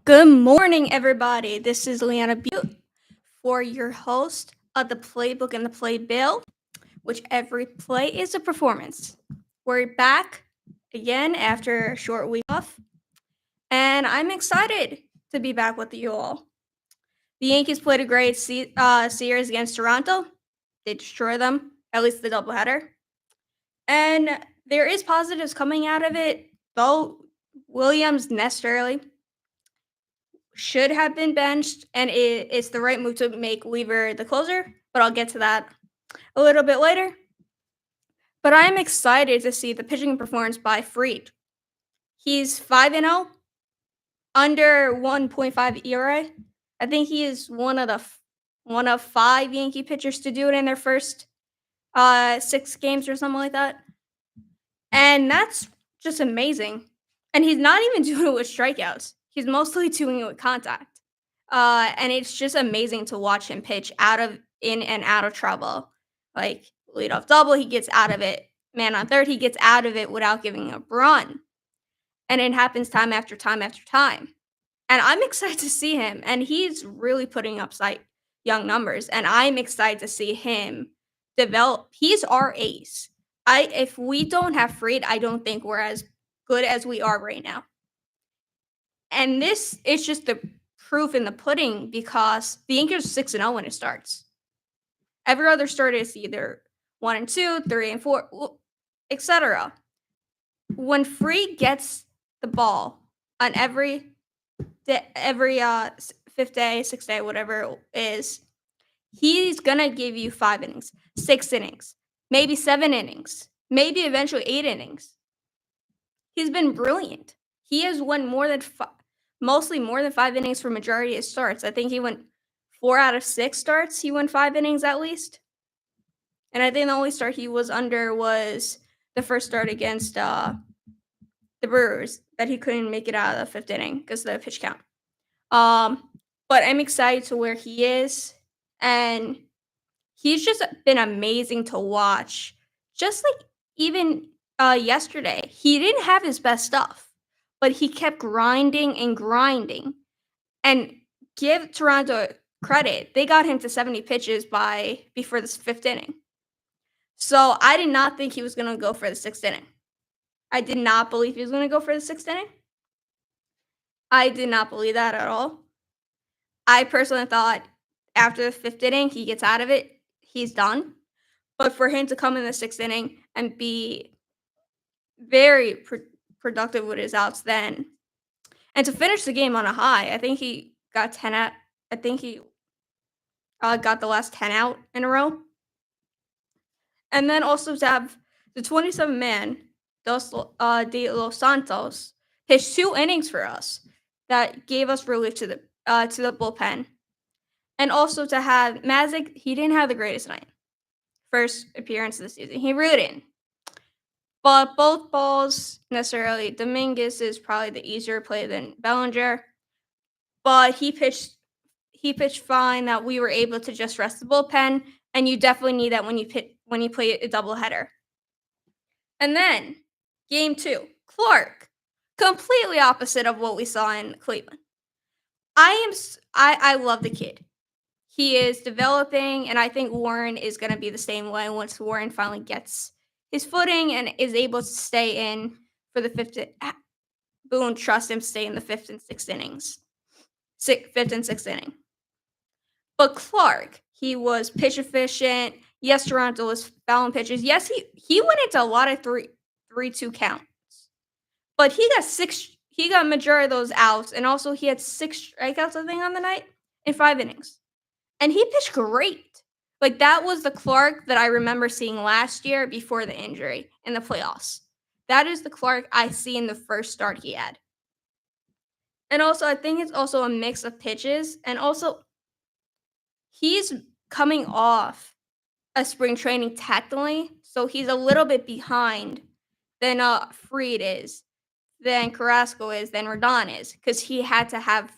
Good morning, everybody. This is Leanna Butte for your host of the Playbook and the Playbill, which every play is a performance. We're back again after a short week off, and I'm excited to be back with you all. The Yankees played a great series against Toronto. They destroyed them, at least the doubleheader. And there is positives coming out of it, though Williams necessarily should have been benched, and it's the right move to make Weaver the closer, but I'll get to that a little bit later. But I'm excited to see the pitching performance by Fried. He's 5-0, under 1.5 ERA. I think he is one of five Yankee pitchers to do it in their first 6 games or something like that. And that's just amazing. And he's not even doing it with strikeouts. He's mostly doing it with contact. And it's just amazing to watch him pitch in and out of trouble. Like leadoff double, he gets out of it. Man on third, he gets out of it without giving a run. And it happens time after time after time. And I'm excited to see him. And he's really putting up young numbers. And I'm excited to see him develop. He's our ace. If we don't have Fried, I don't think we're as good as we are right now. And this is just the proof in the pudding because the Yankees are 6-0 when it starts. Every other start is either 1-2, 3-4, etc. When Fried gets the ball on every fifth day, sixth day, whatever it is, he's gonna give you 5 innings, 6 innings, maybe 7 innings, maybe eventually 8 innings. He's been brilliant. He has won mostly more than 5 innings for majority of his starts. I think he went 4 out of 6 starts. He won 5 innings at least. And I think the only start he was under was the first start against the Brewers that he couldn't make it out of the 5th inning because of the pitch count. But I'm excited to where he is. And he's just been amazing to watch. Just like even yesterday, he didn't have his best stuff, but he kept grinding and grinding. And give Toronto credit, they got him to 70 pitches before the 5th inning. So I did not think he was going to go for the 6th inning. I did not believe he was going to go for the 6th inning. I did not believe that at all. I personally thought after the 5th inning, he gets out of it, he's done. But for him to come in the 6th inning and be very productive with his outs then, and to finish the game on a high, I think he got 10 out. I think he got the last 10 out in a row. And then also to have the 27-man De Los Santos pitched 2 innings for us that gave us relief to the bullpen. And also to have Mazik, he didn't have the greatest night. First appearance of the season. He really didn't. But both balls, necessarily, Dominguez is probably the easier play than Bellinger. But he pitched fine, that we were able to just rest the bullpen, and you definitely need that when you play a doubleheader. And then, game 2, Clark, completely opposite of what we saw in Cleveland. I love the kid. He is developing, and I think Warren is going to be the same way once Warren finally gets his footing and is able to stay in for the 5th. Boone trusts him to stay in the 5th and 6th innings. 5th and 6th inning. But Clark, he was pitch efficient. Yes, Toronto was fouling pitches. Yes, he went into a lot of 3-2 counts. But he got majority of those outs, and also he had 6 strikeouts, I think, on the night in 5 innings. And he pitched great. Like, that was the Clark that I remember seeing last year before the injury in the playoffs. That is the Clark I see in the first start he had. And also, I think it's also a mix of pitches. And also, he's coming off a spring training technically. So he's a little bit behind than Fried is, than Carrasco is, than Rodon is. Because he had to have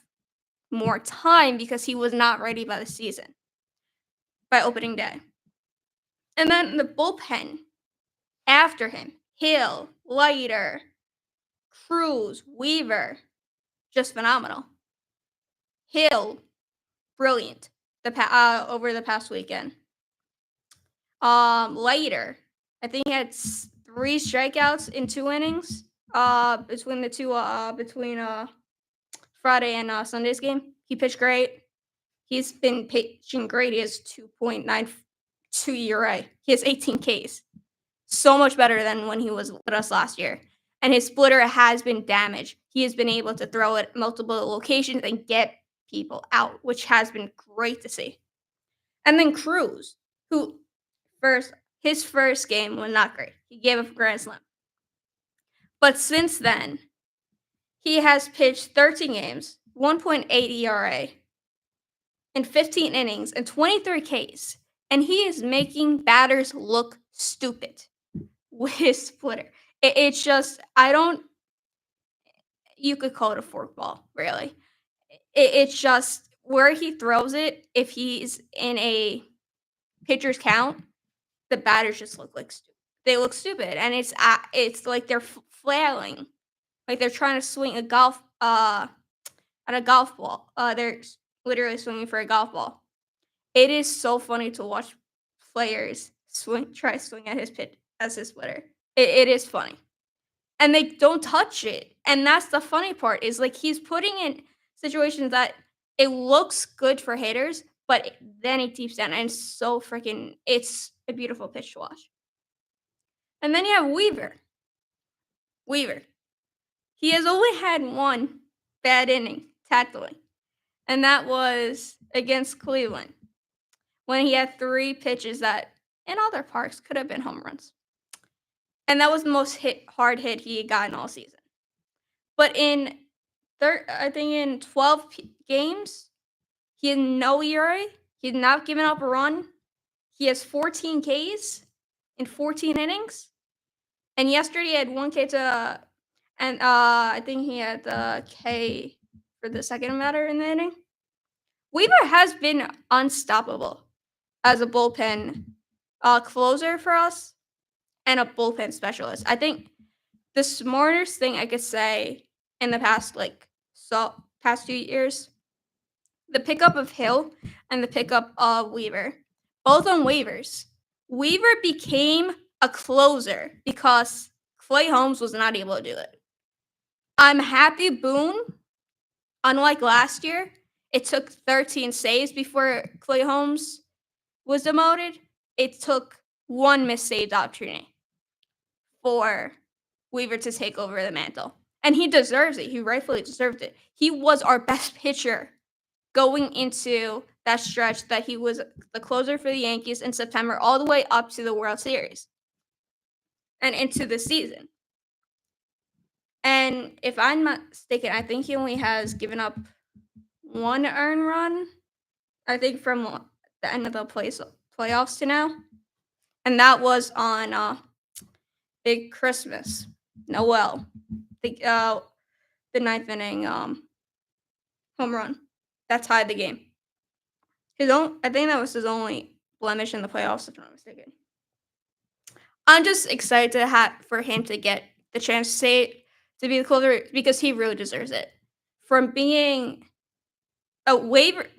more time because he was not ready by opening day. And then the bullpen after him, Hill, Leiter, Cruz, Weaver, just phenomenal. Hill, brilliant. Over the past weekend. Later, I think he had 3 strikeouts in 2 innings. Between the two, between Friday and Sunday's game, he pitched great. He's been pitching great. He has 2.92 ERA. He has 18 Ks. So much better than when he was with us last year. And his splitter has been damaged. He has been able to throw at multiple locations and get people out, which has been great to see. And then Cruz, who his first game was not great. He gave up a grand slam. But since then, he has pitched 13 games, 1.8 ERA, in 15 innings and 23 Ks. And he is making batters look stupid with his splitter. It's just, you could call it a forkball, really. It's just where he throws it, if he's in a pitcher's count, the batters just look like stupid. They look stupid, and it's like they're flailing, like they're trying to swing a golf at a golf ball. They're literally swinging for a golf ball. It is so funny to watch players try to swing at his pitch as his splitter. It is funny, and they don't touch it, and that's the funny part. Is like he's putting in situations that it looks good for hitters, but then it deeps down, and it's a beautiful pitch to watch. And then you have Weaver. Weaver. He has only had one bad inning tackling, and that was against Cleveland when he had 3 pitches that in other parks could have been home runs. And that was the most hard hit he had gotten all season. But I think in 12 games, he had no ERA. He had not given up a run. He has 14 Ks in 14 innings. And yesterday he had 1 K and I think he had the K for the second batter in the inning. Weaver has been unstoppable as a bullpen closer for us and a bullpen specialist. I think the smartest thing I could say in the past past 2 years, the pickup of Hill and the pickup of Weaver, both on waivers. Weaver became a closer because Clay Holmes was not able to do it. I'm happy Boone, unlike last year, it took 13 saves before Clay Holmes was demoted. It took one missed opportunity for Weaver to take over the mantle. And he deserves it. He rightfully deserved it. He was our best pitcher going into that stretch that he was the closer for the Yankees in September all the way up to the World Series and into the season. And if I'm not mistaken, I think he only has given up 1 earned run, I think, from the end of the playoffs to now. And that was on Big Christmas, Noel, the 9th inning home run that tied the game. I think that was his only blemish in the playoffs, if I'm not mistaken. I'm just excited for him to get the chance to be the closer because he really deserves it. From being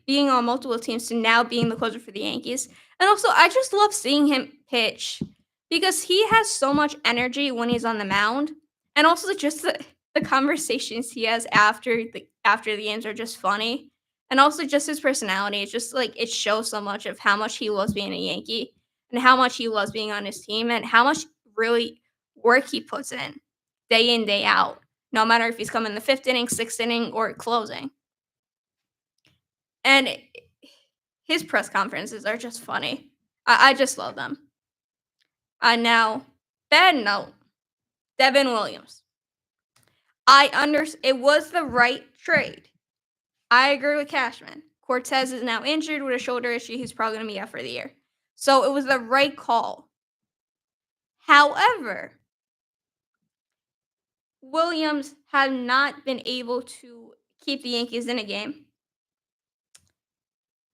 being on multiple teams to now being the closer for the Yankees. And also, I just love seeing him pitch because he has so much energy when he's on the mound. And also just the conversations he has after the games are just funny. And also just his personality. It's just like it shows so much of how much he loves being a Yankee and how much he loves being on his team and how much really work he puts in, day out. No matter if he's coming in the 5th inning, 6th inning, or closing. And his press conferences are just funny. I just love them. Now, bad note, Devin Williams. It was the right trade. I agree with Cashman. Cortez is now injured with a shoulder issue. He's probably going to be out for the year. So it was the right call. However, Williams had not been able to keep the Yankees in a game.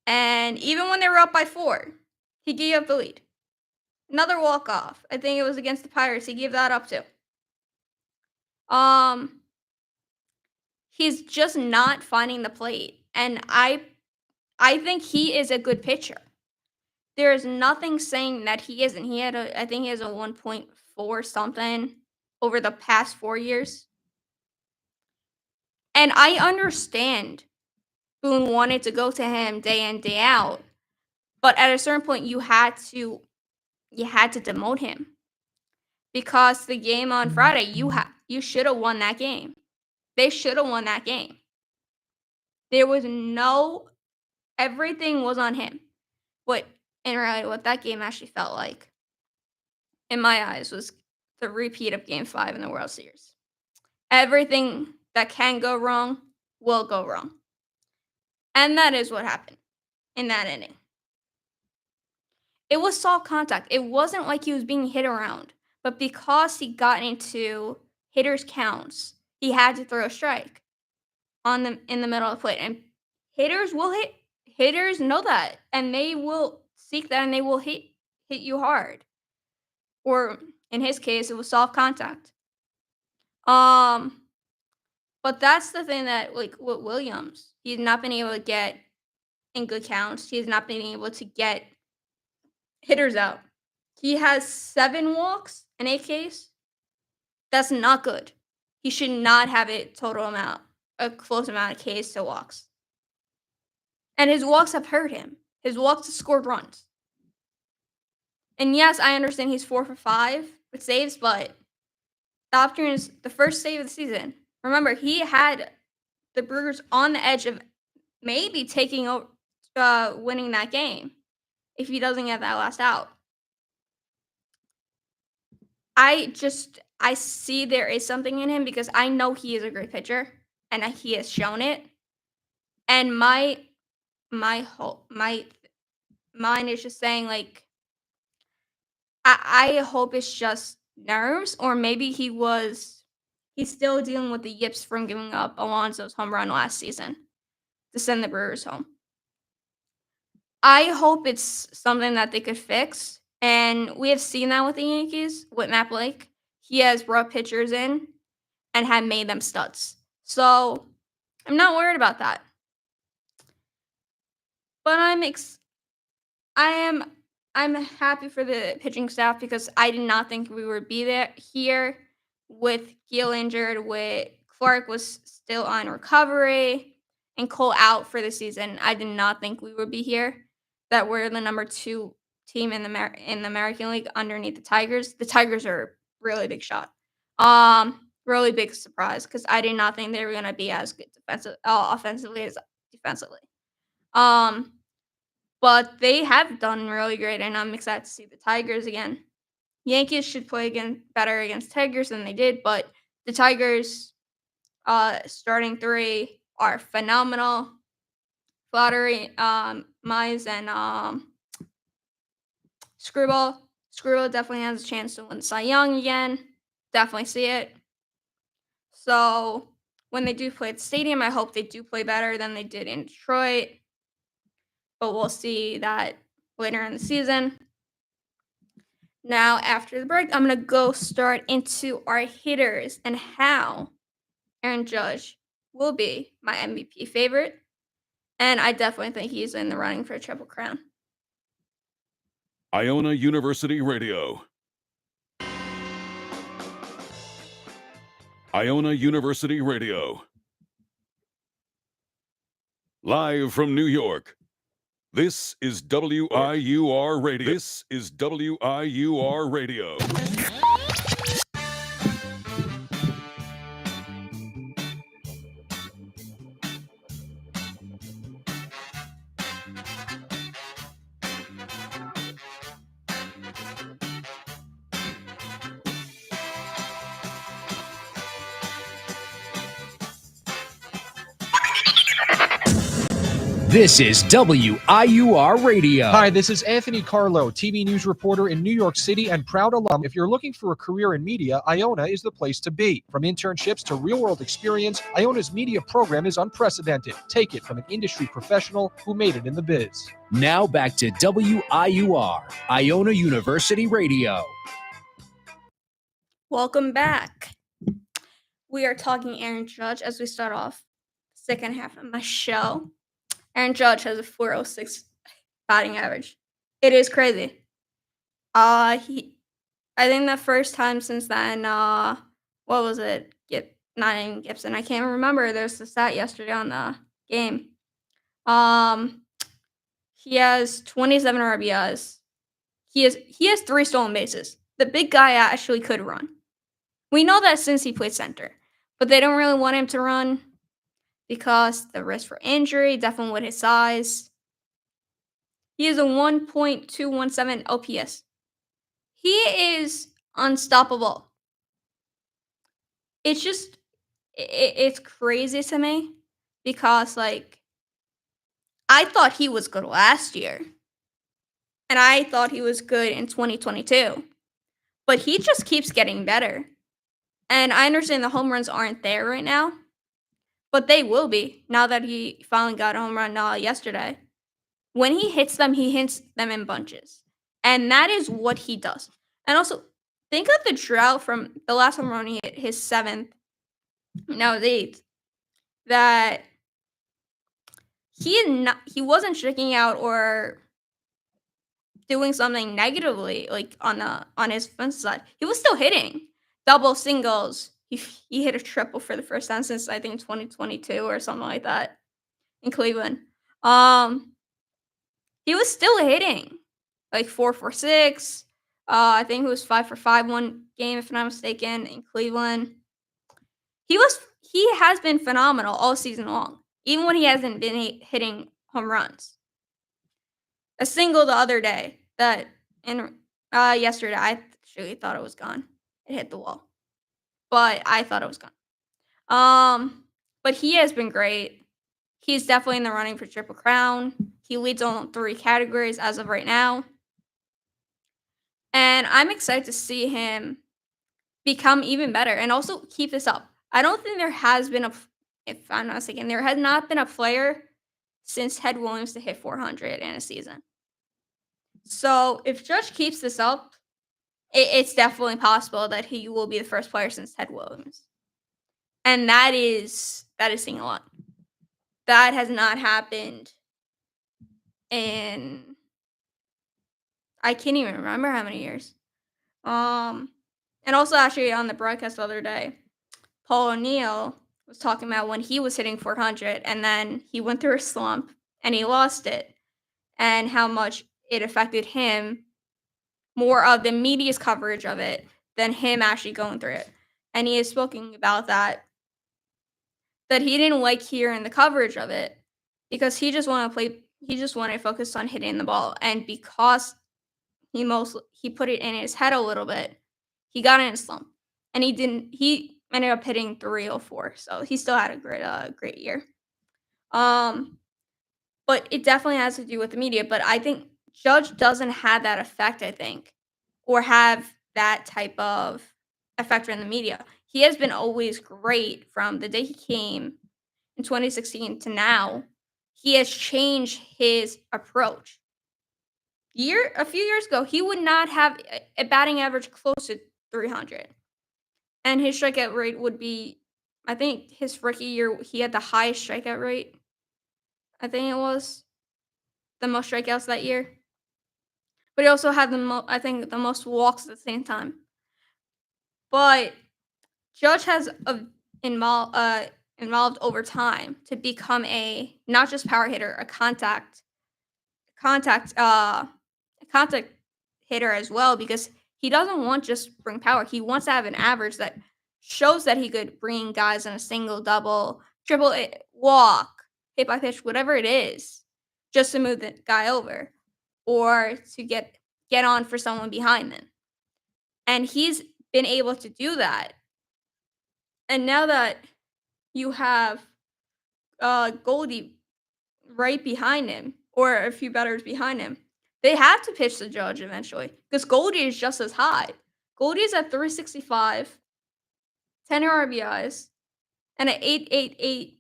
And even when they were up by 4, he gave up the lead. Another walk-off. I think it was against the Pirates. He gave that up too. He's just not finding the plate. and I think he is a good pitcher. There is nothing saying that he isn't. I think he has a 1.4 something over the past 4 years. And I understand Boone wanted to go to him day in, day out, but at a certain point you had to demote him because the game on Friday, you should have won that game. They should have won that game. There was no everything was on him. What in reality, what that game actually felt like, in my eyes, was the repeat of Game 5 in the World Series. Everything that can go wrong will go wrong. And that is what happened in that inning. It was soft contact. It wasn't like he was being hit around. But because he got into hitters' counts, he had to throw a strike in the middle of the plate. And hitters will hit. Hitters know that, and they will seek that, and they will hit you hard. Or in his case, it was soft contact. But that's the thing that, like, with Williams, he's not been able to get in good counts. He's not been able to get hitters out. He has 7 walks in 8 Ks. That's not good. He should not have a close amount of Ks to walks. And his walks have hurt him. His walks have scored runs. And yes, I understand he's 4 for 5 with saves, but the opportunity is the first save of the season. Remember, he had the Brewers on the edge of maybe taking over, winning that game if he doesn't get that last out. I see there is something in him because I know he is a great pitcher and he has shown it. And my mind is just saying, like, I hope it's just nerves, or maybe he's still dealing with the yips from giving up Alonso's home run last season to send the Brewers home. I hope it's something that they could fix, and we have seen that with the Yankees, with Matt Blake. He has brought pitchers in and had made them studs. So, I'm not worried about that. But I'm happy for the pitching staff because I did not think we would be here with Gil injured, with Clark was still on recovery, and Cole out for the season. I did not think we would be here. That we're the number 2 team in the American League underneath the Tigers. The Tigers are a really big shot. Really big surprise because I did not think they were gonna be as good offensively as defensively. But they have done really great, and I'm excited to see the Tigers again. Yankees should play better against Tigers than they did, but the Tigers starting 3 are phenomenal. Flattery, Mize, and Screwball. Screwball definitely has a chance to win Cy Young again. Definitely see it. So when they do play at the stadium, I hope they do play better than they did in Detroit. But we'll see that later in the season. Now, after the break, I'm going to go start into our hitters and how Aaron Judge will be my MVP favorite. And I definitely think he's in the running for a Triple Crown. Iona University Radio. Iona University Radio. Live from New York. This is WIUR Radio. This is WIUR Radio. This is WIUR Radio. Hi, this is Anthony Carlo, TV news reporter in New York City and proud alum. If you're looking for a career in media, Iona is the place to be. From internships to real-world experience, Iona's media program is unprecedented. Take it from an industry professional who made it in the biz. Now back to WIUR, Iona University Radio. Welcome back. We are talking Aaron Judge as we start off the second half of my show. Aaron Judge has a 406 batting average. It is crazy. I think the first time since then, what was it? Not even Gibson. I can't remember. There's the stat yesterday on the game. He has 27 RBIs. He has 3 stolen bases. The big guy actually could run. We know that since he played center, but they don't really want him to run because the risk for injury, definitely with his size. He has a 1.217 OPS. He is unstoppable. It's just, it's crazy to me because, like, I thought he was good last year. And I thought he was good in 2022. But he just keeps getting better. And I understand the home runs aren't there right now, but they will be now that he finally got a home run yesterday. When he hits them in bunches. And that is what he does. And also, think of the drought from the last home run he hit, his 7th, now his 8th, that he wasn't striking out or doing something negatively, like on his defensive side. He was still hitting double, singles. He hit a triple for the first time since I think 2022 or something like that in Cleveland. He was still hitting like 4-for-6. I think he was 5-for-5 one game, if I'm not mistaken, in Cleveland. He has been phenomenal all season long, even when he hasn't been hitting home runs. A single the other day yesterday, I actually thought it was gone. It hit the wall, but I thought it was gone. But he has been great. He's definitely in the running for Triple Crown. He leads on 3 categories as of right now. And I'm excited to see him become even better and also keep this up. I don't think there has been if I'm not mistaken, there has not been a player since Ted Williams to hit 400 in a season. So if Judge keeps this up, it's definitely possible that he will be the first player since Ted Williams. And that is saying a lot. That has not happened in, I can't even remember how many years. And also actually on the broadcast the other day, Paul O'Neill was talking about when he was hitting 400 and then he went through a slump and he lost it and how much it affected him, more of the media's coverage of it than him actually going through it. And he is speaking about that he didn't like hearing the coverage of it because he just wanted to focus on hitting the ball. And because he put it in his head a little bit, he got in a slump. And he ended up hitting 304. So he still had a great year. But it definitely has to do with the media. But I think Judge doesn't have that effect, I think, or have that type of effect in the media. He has been always great from the day he came in 2016 to now. He has changed his approach. A few years ago, he would not have a batting average close to 300. And his strikeout rate would be, I think his rookie year, he had the highest strikeout rate. I think it was the most strikeouts that year. But he also had the most walks at the same time. But Judge has evolved over time to become a not just power hitter, a contact hitter as well, because he doesn't want just bring power. He wants to have an average that shows that he could bring guys in a single, double, triple, walk, hit by pitch, whatever it is, just to move the guy over or to get on for someone behind them. And he's been able to do that. And now that you have Goldie right behind him, or a few batters behind him, they have to pitch the Judge eventually because Goldie is just as high. Goldie is at 365, 10 RBIs, and an 888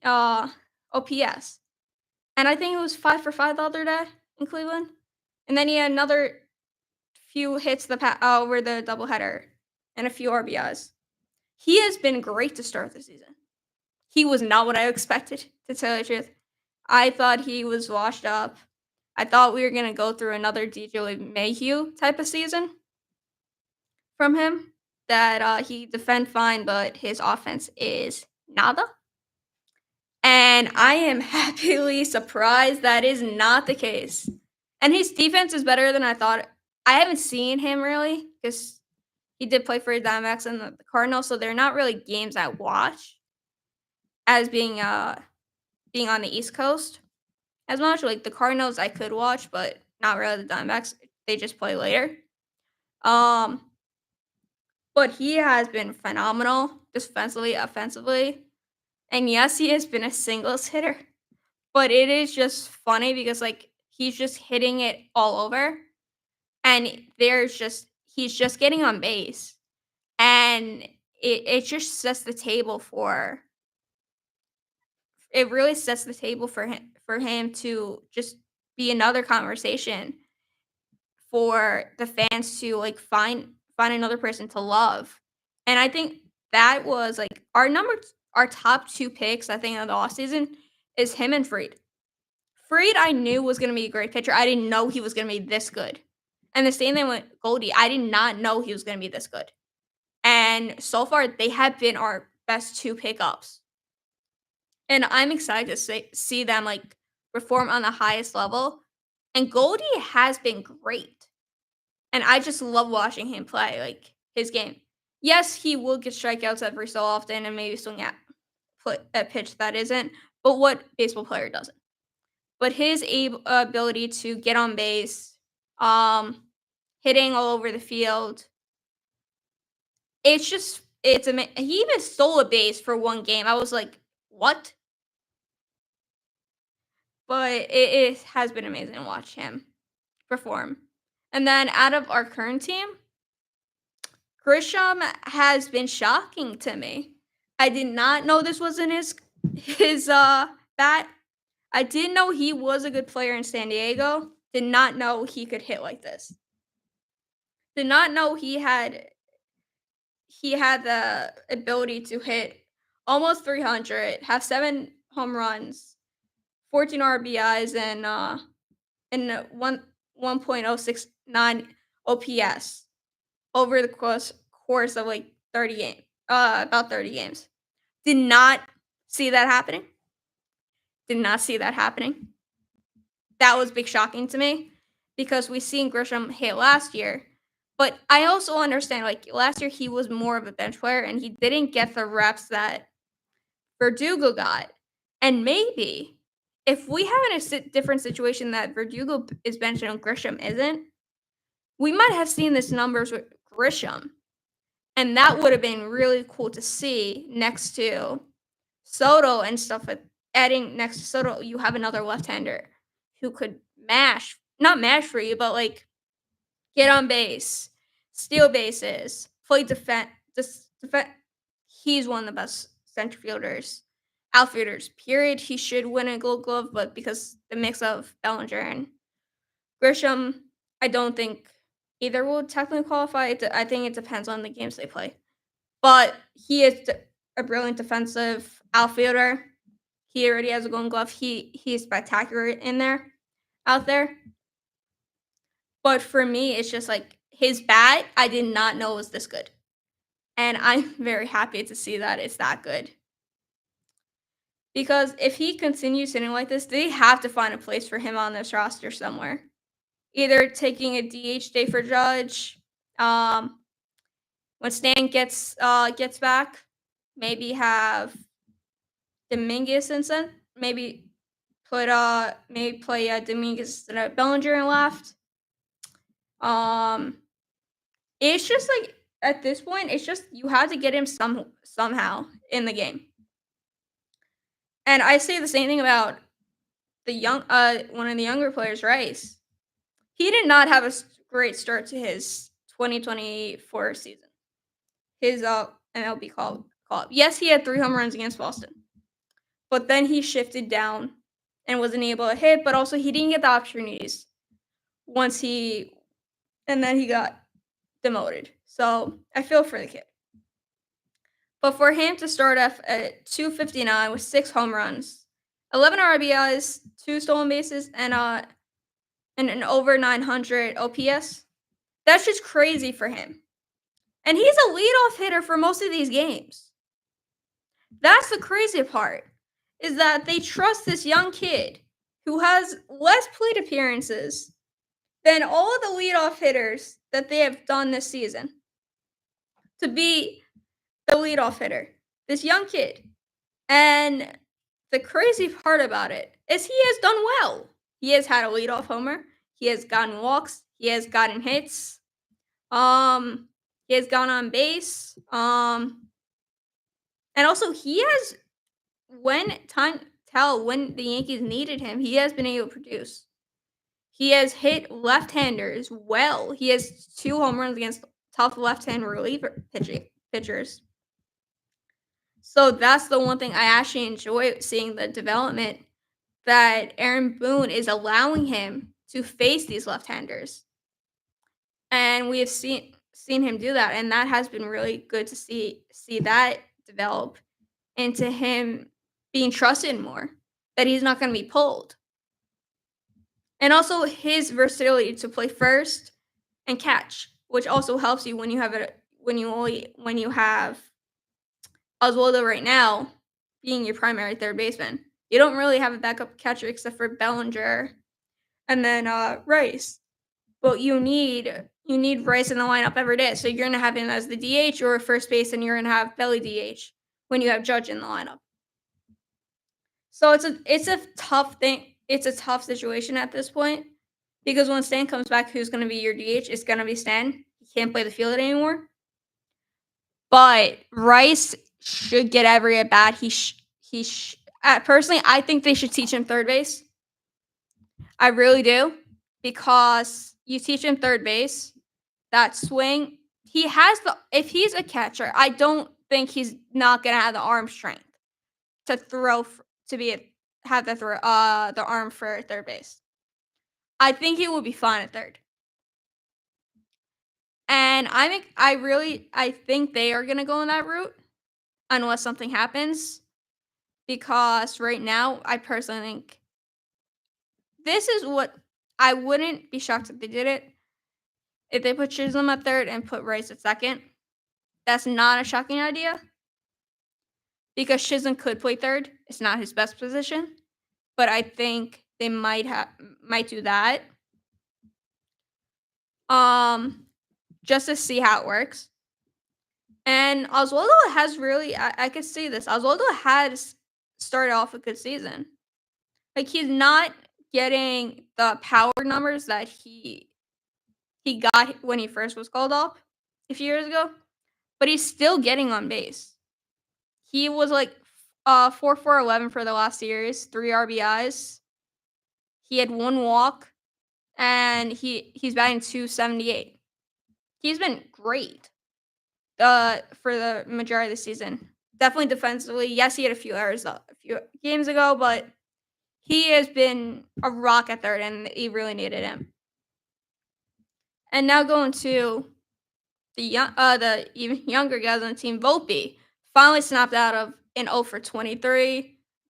OPS. And I think it was 5-for-5 the other day in Cleveland. And then he had another few hits over the doubleheader and a few RBIs. He has been great to start the season. He was not what I expected, to tell you the truth. I thought he was washed up. I thought we were gonna go through another DJ Mayhew type of season from him. That he defend fine, but his offense is nada. And I am happily surprised that is not the case. And his defense is better than I thought. I haven't seen him really because he did play for the Diamondbacks and the Cardinals, so they're not really games I watch as being on the East Coast as much. Like the Cardinals I could watch, but not really the Diamondbacks. They just play later. Um, but he has been phenomenal defensively, offensively. And yes, he has been a singles hitter. But it is just funny because like he's just hitting it all over. And he's just getting on base. And it just sets the table for it really sets the table for him to just be another conversation for the fans to like find another person to love. And I think that was like our top two picks, I think, of the offseason is him and Freed. Freed I knew was gonna be a great pitcher. I didn't know he was gonna be this good. And the same thing with Goldie. I did not know he was gonna be this good. And so far they have been our best two pickups. And I'm excited to see them like perform on the highest level. And Goldie has been great. And I just love watching him play, like his game. Yes, he will get strikeouts every so often and maybe swing at a pitch that isn't, but what baseball player doesn't? But his ability to get on base, hitting all over the field, it's amazing. He even stole a base for one game. I was like, what? But it has been amazing to watch him perform. And then out of our current team, Grisham has been shocking to me. I did not know this was in his bat. I did know he was a good player in San Diego. Did not know he could hit like this. Did not know he had the ability to hit almost 300, have 7 home runs, 14 RBIs, and 1.069 OPS over the course of like 30 games, about 30 games. Did not see that happening. Did not see that happening. That was big shocking to me because we seen Grisham hit last year. But I also understand, like, last year he was more of a bench player and he didn't get the reps that Verdugo got. And maybe if we have in a different situation that Verdugo is benched and Grisham isn't, we might have seen this numbers with Grisham. And that would have been really cool to see next to Soto and stuff. Adding next to Soto, you have another left-hander who could not mash for you, but like get on base, steal bases, play defense. He's one of the best center fielders, outfielders. Period. He should win a Gold Glove, but because the mix of Bellinger and Grisham, I don't think either will technically qualify. I think it depends on the games they play. But he is a brilliant defensive outfielder. He already has a Golden Glove. He's spectacular out there. But for me, it's just like his bat, I did not know was this good. And I'm very happy to see that it's that good. Because if he continues hitting like this, they have to find a place for him on this roster somewhere. Either taking a DH day for Judge, when Stan gets back, maybe have Dominguez instead. Maybe play Dominguez instead of Bellinger in left. It's just like at this point, it's just you have to get him somehow in the game. And I say the same thing about one of the younger players, Rice. He did not have a great start to his 2024 season. His MLB call up. Yes, he had 3 home runs against Boston. But then he shifted down and wasn't able to hit, but also he didn't get the opportunities and then he got demoted. So I feel for the kid. But for him to start off at 259 with 6 home runs, 11 RBIs, 2 stolen bases, and an over 900 OPS. That's just crazy for him. And he's a leadoff hitter for most of these games. That's the crazy part, is that they trust this young kid who has less plate appearances than all of the leadoff hitters that they have done this season to be the leadoff hitter. This young kid. And the crazy part about it is he has done well. He has had a leadoff homer. He has gotten walks. He has gotten hits. He has gone on base. And also he has when the Yankees needed him, he has been able to produce. He has hit left-handers well. He has 2 home runs against tough left-hand reliever pitchers. So that's the one thing I actually enjoy seeing the development that Aaron Boone is allowing him to face these left-handers. And we have seen him do that, and that has been really good to see that develop into him being trusted more, that he's not going to be pulled. And also his versatility to play first and catch, which also helps you when you have Oswaldo right now being your primary third baseman. You don't really have a backup catcher except for Bellinger and then Rice. But you need Rice in the lineup every day. So you're gonna have him as the DH or first base, and you're gonna have Belly DH when you have Judge in the lineup. So it's a tough thing. It's a tough situation at this point because when Stan comes back, who's gonna be your DH? It's gonna be Stan. He can't play the field anymore. But Rice should get every at bat. Personally, I think they should teach him third base. I really do, because you teach him third base, that swing, if he's a catcher, I don't think he's not gonna have the arm strength to throw have the arm for third base. I think he will be fine at third. And I think they are gonna go in that route unless something happens. Because right now, I personally think this is what I wouldn't be shocked if they did it. If they put Chisholm at third and put Rice at second, that's not a shocking idea. Because Chisholm could play third. It's not his best position. But I think they might do that. Just to see how it works. And Oswaldo has really, I could see this. Oswaldo has started off a good season. Like, he's not getting the power numbers that he got when he first was called up a few years ago, but he's still getting on base. He was like 4-4-11 for the last series, 3 RBIs. He had 1 walk, and he's batting .278. He's been great for the majority of the season. Definitely defensively. Yes, he had a few errors a few games ago, but he has been a rock at third, and he really needed him. And now going to the even younger guys on the team, Volpe finally snapped out of an 0 for 23. I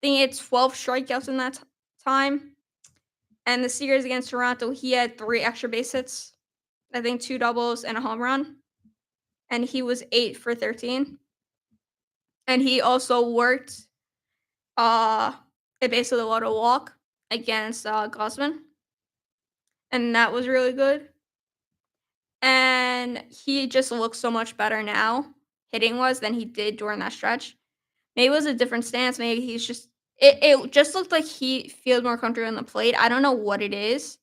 think he had 12 strikeouts in that time. And the series against Toronto, he had 3 extra base hits. I think 2 doubles and a home run. And he was 8 for 13. And he also worked a base of the low walk against Gosman. And that was really good. And he just looks so much better now, hitting-wise, than he did during that stretch. Maybe it was a different stance. Maybe he's just it just looked like he feels more comfortable on the plate. I don't know what it is,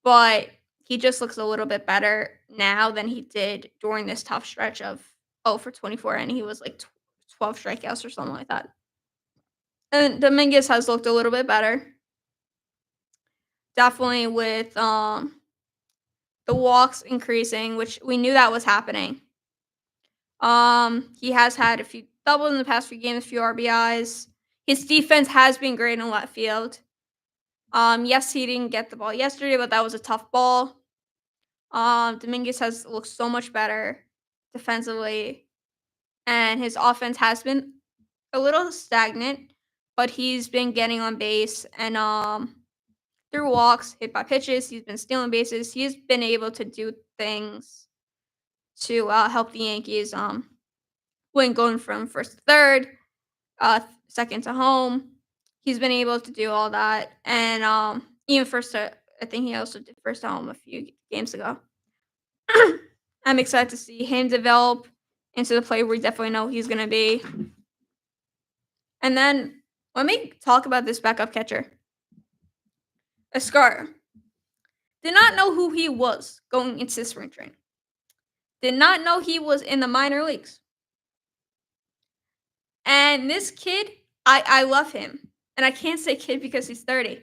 but he just looks a little bit better now than he did during this tough stretch of 0 for 24, and he was like 12 strikeouts or something like that. And Dominguez has looked a little bit better. Definitely with the walks increasing, which we knew that was happening. He has had a few doubles in the past few games, a few RBIs. His defense has been great in left field. Yes, he didn't get the ball yesterday, but that was a tough ball. Dominguez has looked so much better defensively, and his offense has been a little stagnant, but he's been getting on base and through walks, hit by pitches. He's been stealing bases. He's been able to do things to help the Yankees when going from first to third, second to home. He's been able to do all that, and even first to, I think he also did first to home a few games ago. I'm excited to see him develop into the player we definitely know he's gonna be. And then let me talk about this backup catcher, Escar. Did not know who he was going into spring training. Did not know he was in the minor leagues. And this kid, I love him. And I can't say kid because he's 30.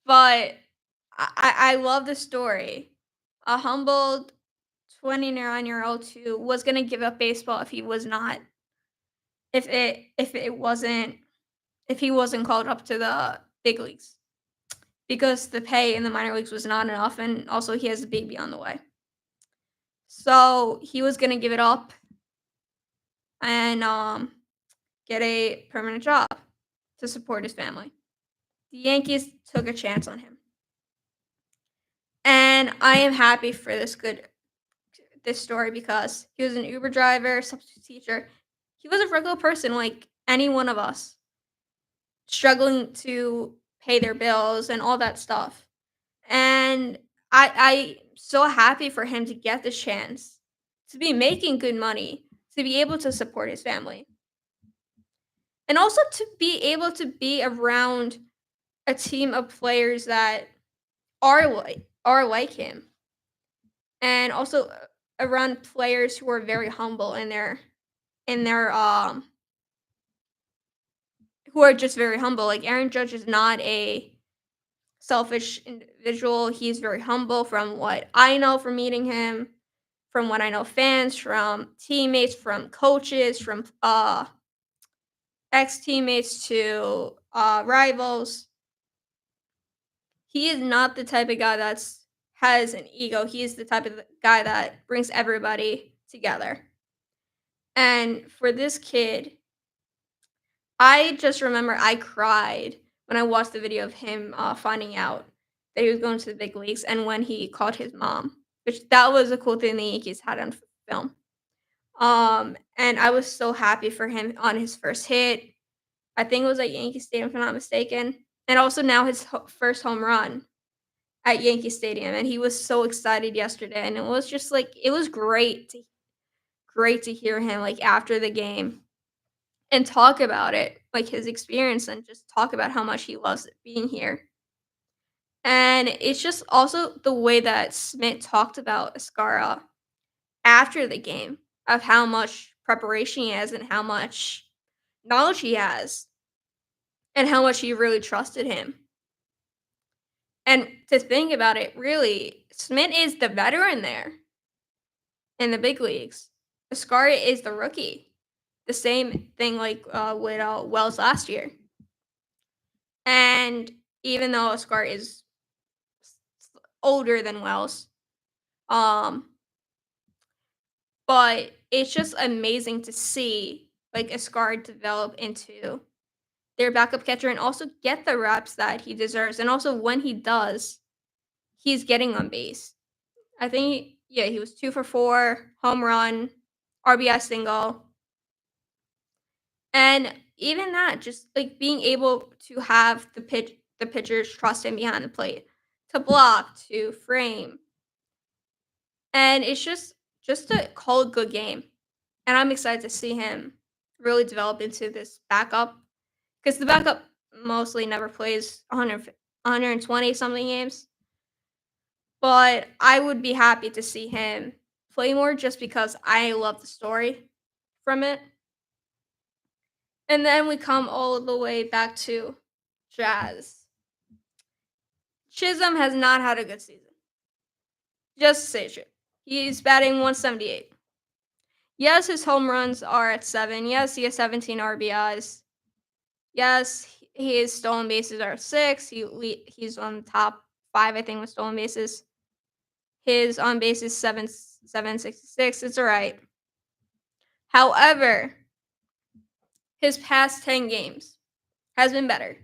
But I love the story. A humbled 29-year-old who was gonna give up baseball if he wasn't called up to the big leagues. Because the pay in the minor leagues was not enough, and also he has a baby on the way. So he was gonna give it up and get a permanent job to support his family. The Yankees took a chance on him. And I am happy for this story because he was an Uber driver, substitute teacher. He was a regular person like any one of us, struggling to pay their bills and all that stuff. And I'm so happy for him to get this chance to be making good money, to be able to support his family. And also to be able to be around a team of players that are like him. And also around players who are very humble in their who are just very humble. Like Aaron Judge is not a selfish individual. He's very humble from what I know from meeting him, from what I know fans, from teammates, from coaches, from ex-teammates to rivals. He is not the type of guy that has an ego. He is the type of guy that brings everybody together. And for this kid, I just remember I cried when I watched the video of him finding out that he was going to the big leagues, and when he called his mom, which that was a cool thing the Yankees had on film. And I was so happy for him on his first hit. I think it was at Yankee Stadium, if I'm not mistaken, and also now his first home run at Yankee Stadium, and he was so excited yesterday, and it was just like it was great to hear him like after the game and talk about it, like his experience, and just talk about how much he loves being here. And it's just also the way that Smith talked about Escara after the game of how much preparation he has and how much knowledge he has and how much he really trusted him. And to think about it, really, Smith is the veteran there in the big leagues. Escara is the rookie. The same thing like with Wells last year. And even though Escara is older than Wells, but it's just amazing to see like Escara develop into their backup catcher and also get the reps that he deserves. And also when he does, he's getting on base. I think he was 2 for 4, home run, RBI single. And even that, just like being able to have the pitchers trust him behind the plate, to block, to frame. And it's just to call a good game. And I'm excited to see him really develop into this backup. Because the backup mostly never plays 120 something games. But I would be happy to see him play more just because I love the story from it. And then we come all the way back to Jazz. Chisholm has not had a good season. Just to say it. He's batting 178. Yes, his home runs are at 7. Yes, he has 17 RBIs. Yes, his stolen bases are 6. He's on the top 5, I think, with stolen bases. His on base is 766. It's all right. However, his past 10 games, has been better.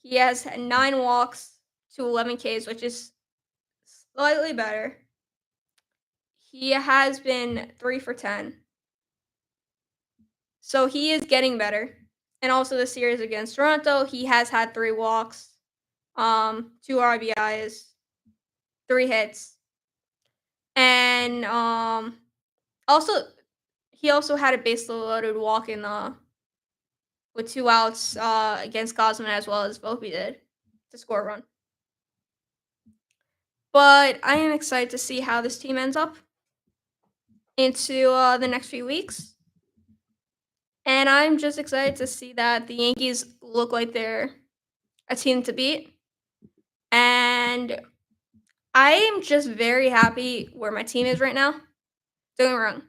He has had 9 walks to 11 Ks, which is slightly better. He has been 3 for 10. So he is getting better. And also the series against Toronto, he has had 3 walks, 2 RBIs, 3 hits. And also he also had a base loaded walk in with 2 outs against Gosman as well as Volpe did to score a run. But I am excited to see how this team ends up into the next few weeks. And I'm just excited to see that the Yankees look like they're a team to beat. And I am just very happy where my team is right now. Don't get me wrong.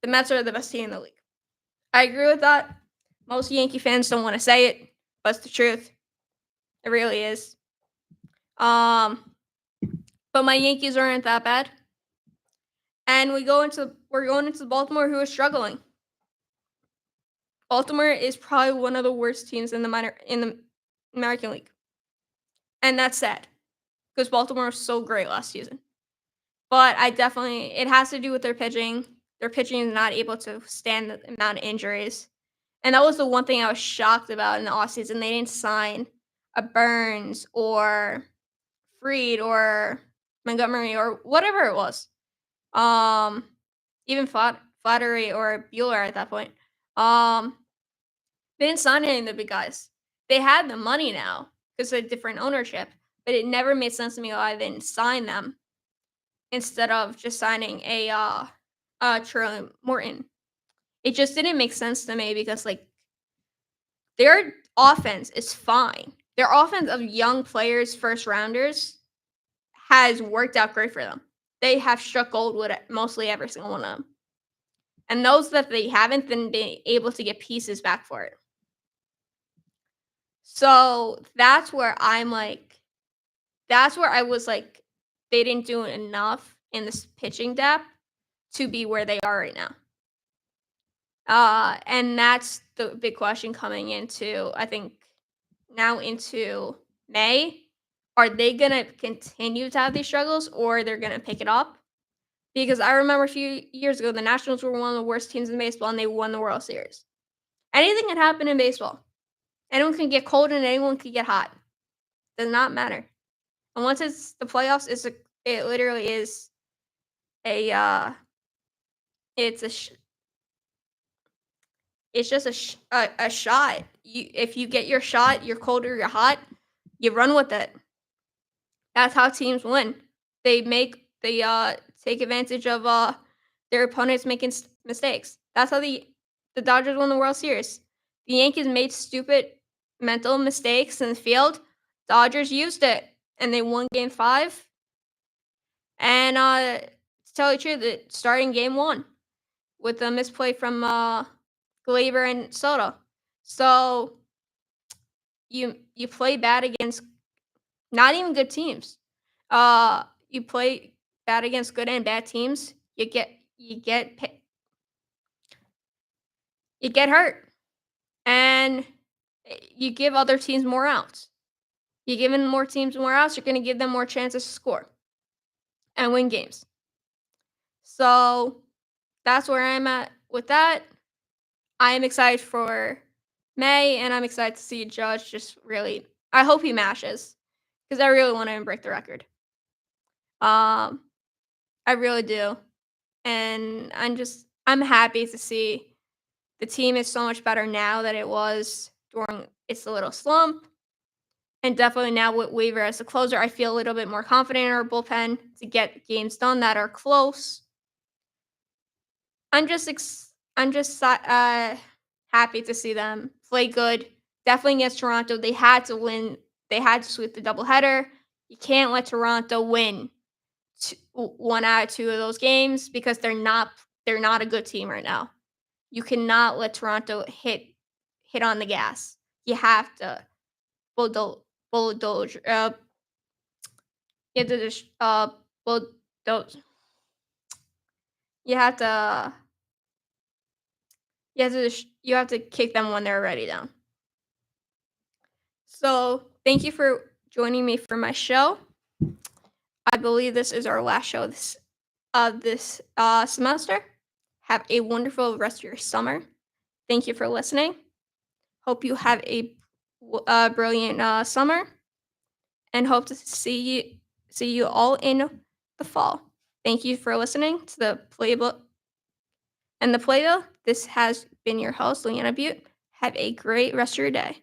The Mets are the best team in the league. I agree with that. Most Yankee fans don't want to say it, but it's the truth. It really is. But my Yankees aren't that bad. And we're going into Baltimore, who is struggling. Baltimore is probably one of the worst teams in the American League. And that's sad. Because Baltimore was so great last season. But it has to do with their pitching. Their pitching is not able to stand the amount of injuries. And that was the one thing I was shocked about in the offseason. They didn't sign a Burns or Fried or Montgomery or whatever it was. Even Flattery or Bueller at that point. They didn't sign any of the big guys. They had the money now because of different ownership, but it never made sense to me why they didn't sign them instead of just signing a Charlie Morton. It just didn't make sense to me because like their offense is fine. Their offense of young players, first rounders, has worked out great for them. They have struck gold with mostly every single one of them. And those that they haven't, then been able to get pieces back for it. So that's where I was like, they didn't do enough in this pitching depth to be where they are right now. And that's the big question coming into, I think, now into May. Are they going to continue to have these struggles or they're going to pick it up? Because I remember a few years ago, the Nationals were one of the worst teams in baseball and they won the World Series. Anything can happen in baseball. Anyone can get cold and anyone can get hot. Does not matter. And once it's the playoffs, it literally is it's just a shot. If you get your shot, you're cold or you're hot, you run with it. That's how teams win. They take advantage of their opponents making mistakes. That's how the Dodgers won the World Series. The Yankees made stupid mental mistakes in the field. Dodgers used it, and they won Game 5. And to tell you the truth, it starting Game 1 with a misplay from Glaber and Soto. So you play bad against not even good teams. You play bad against good and bad teams. You get hurt, and you give other teams more outs. You're giving more teams more outs. You're going to give them more chances to score and win games. So that's where I'm at with that. I am excited for May, and I'm excited to see Judge just really. I hope he mashes because I really want him to break the record. I really do, and I'm happy to see the team is so much better now than it was during its little slump. And definitely now with Weaver as the closer, I feel a little bit more confident in our bullpen to get games done that are close. I'm just happy to see them play good. Definitely against Toronto, they had to win. They had to sweep the doubleheader. You can't let Toronto win 1 out of 2 of those games because they're not a good team right now. You cannot let Toronto hit on the gas. You have to bulldoze. You have to just bulldoze. You have to kick them when they're already down. So thank you for joining me for my show. I believe this is our last show this semester. Have a wonderful rest of your summer. Thank you for listening. Hope you have a brilliant summer, and hope to see you all in the fall. Thank you for listening to the Playbook and the Playbill. This has been your host, Leanna Butte. Have a great rest of your day.